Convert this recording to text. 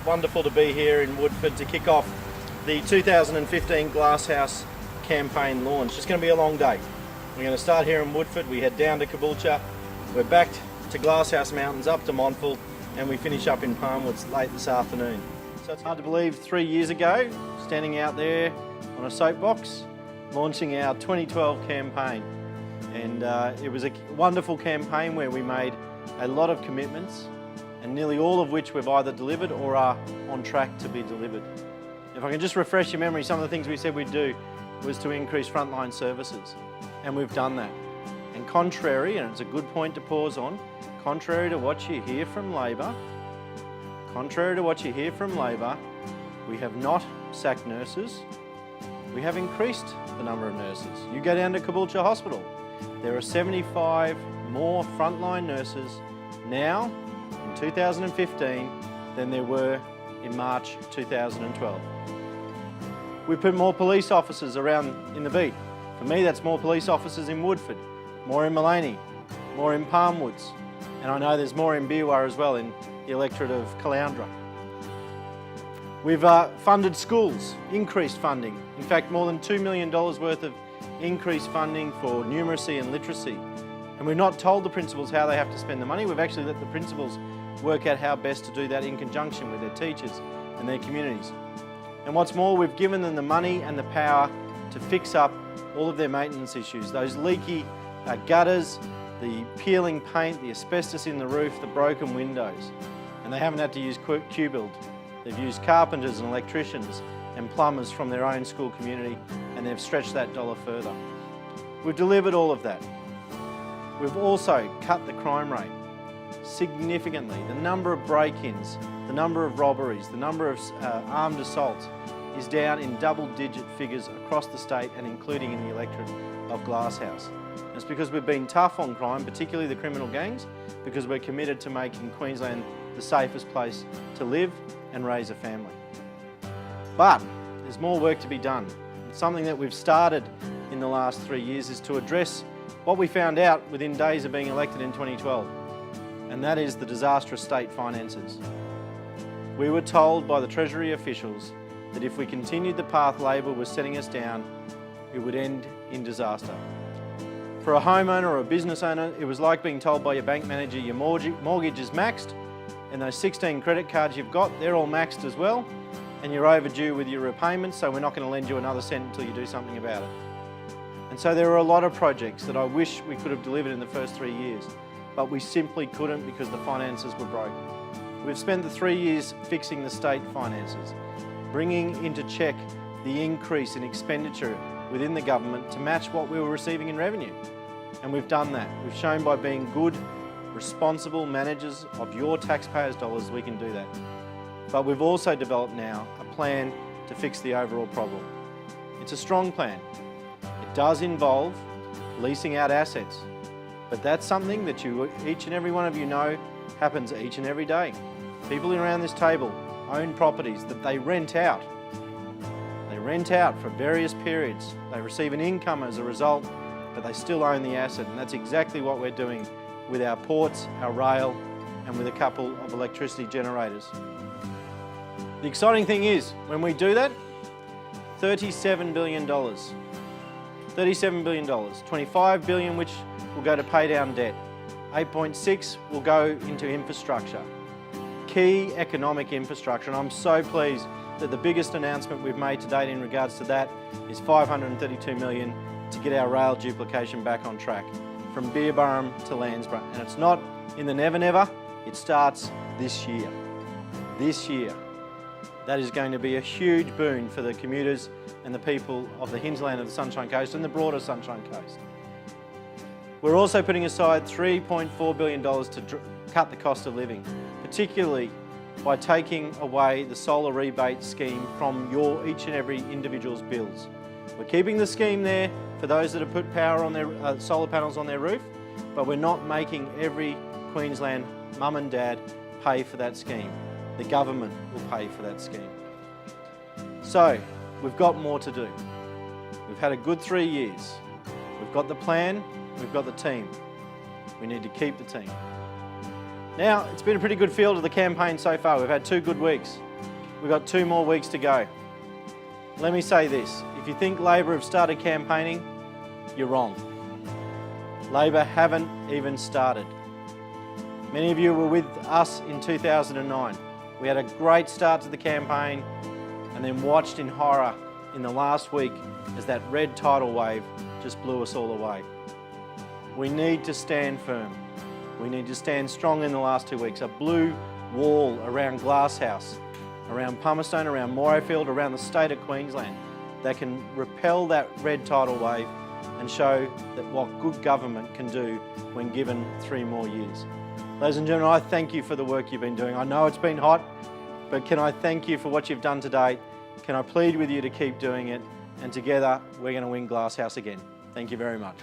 wonderful to be here in Woodford to kick off the 2015 Glasshouse campaign launch. It's going to be a long day. We're going to start here in Woodford, we head down to Caboolture, we're back to Glasshouse Mountains, up to Montville, and we finish up in Palmwoods late this afternoon. So it's hard to believe 3 years ago, standing out there on a soapbox, launching our 2012 campaign. And it was a wonderful campaign where we made a lot of commitments, and nearly all of which we've either delivered or are on track to be delivered. If I can just refresh your memory, some of the things we said we'd do was to increase frontline services, and we've done that. And contrary, and it's a good point to pause on, contrary to what you hear from Labor, we have not sacked nurses, we have increased the number of nurses. You go down to Caboolture Hospital, there are 75 more frontline nurses now in 2015 than there were in March 2012. We put more police officers around in the beat. For me, that's more police officers in Woodford, more in Maleny, more in Palmwoods, and I know there's more in Beerwah as well, in the electorate of Caloundra. We've funded schools, increased funding. In fact, more than $2 million worth of increased funding for numeracy and literacy. And we've not told the principals how they have to spend the money, we've actually let the principals work out how best to do that in conjunction with their teachers and their communities. And what's more, we've given them the money and the power to fix up all of their maintenance issues, those leaky gutters, the peeling paint, the asbestos in the roof, the broken windows. And they haven't had to use Q-Build. They've used carpenters and electricians and plumbers from their own school community, and they've stretched that dollar further. We've delivered all of that. We've also cut the crime rate significantly. The number of break-ins, the number of robberies, the number of armed assaults is down in double-digit figures across the state and including in the electorate of Glasshouse. And it's because we've been tough on crime, particularly the criminal gangs, because we're committed to making Queensland the safest place to live and raise a family. But there's more work to be done. Something that we've started in the last 3 years is to address what we found out within days of being elected in 2012, and that is the disastrous state finances. We were told by the Treasury officials that if we continued the path Labor was setting us down, it would end in disaster. For a homeowner or a business owner, it was like being told by your bank manager your mortgage is maxed, and those 16 credit cards you've got, they're all maxed as well, and you're overdue with your repayments, so we're not going to lend you another cent until you do something about it. And so there are a lot of projects that I wish we could have delivered in the first 3 years, but we simply couldn't because the finances were broken. We've spent the 3 years fixing the state finances, bringing into check the increase in expenditure within the government to match what we were receiving in revenue. And we've done that. We've shown by being good, responsible managers of your taxpayers' dollars we can do that. But we've also developed now a plan to fix the overall problem. It's a strong plan. It does involve leasing out assets, but that's something that each and every one of you know happens each and every day. People around this table own properties that they rent out. They rent out for various periods. They receive an income as a result, but they still own the asset, and that's exactly what we're doing with our ports, our rail, and with a couple of electricity generators. The exciting thing is, when we do that, $37 billion. $37 billion, $25 billion which will go to pay down debt. 8.6 will go into infrastructure, key economic infrastructure, and I'm so pleased that the biggest announcement we've made to date in regards to that is $532 million to get our rail duplication back on track, from Beerburrum to Landsborough. And it's not in the never never, it starts this year. This year. That is going to be a huge boon for the commuters and the people of the hinterland of the Sunshine Coast and the broader Sunshine Coast. We're also putting aside $3.4 billion to cut the cost of living, particularly by taking away the solar rebate scheme from each and every individual's bills. We're keeping the scheme there for those that have put power on their solar panels on their roof, but we're not making every Queensland mum and dad pay for that scheme. The government will pay for that scheme. So, we've got more to do. We've had a good 3 years. We've got the plan, we've got the team. We need to keep the team. Now, it's been a pretty good field of the campaign so far. We've had 2 good weeks. We've got 2 more weeks to go. Let me say this, if you think Labor have started campaigning, you're wrong. Labor haven't even started. Many of you were with us in 2009. We had a great start to the campaign and then watched in horror in the last week as that red tidal wave just blew us all away. We need to stand firm. We need to stand strong in the last 2 weeks. A blue wall around Glasshouse, around Palmerston, around Morayfield, around the state of Queensland that can repel that red tidal wave and show that what good government can do when given 3 more years. Ladies and gentlemen, I thank you for the work you've been doing. I know it's been hot, but can I thank you for what you've done to date? Can I plead with you to keep doing it? And together, we're going to win Glasshouse again. Thank you very much.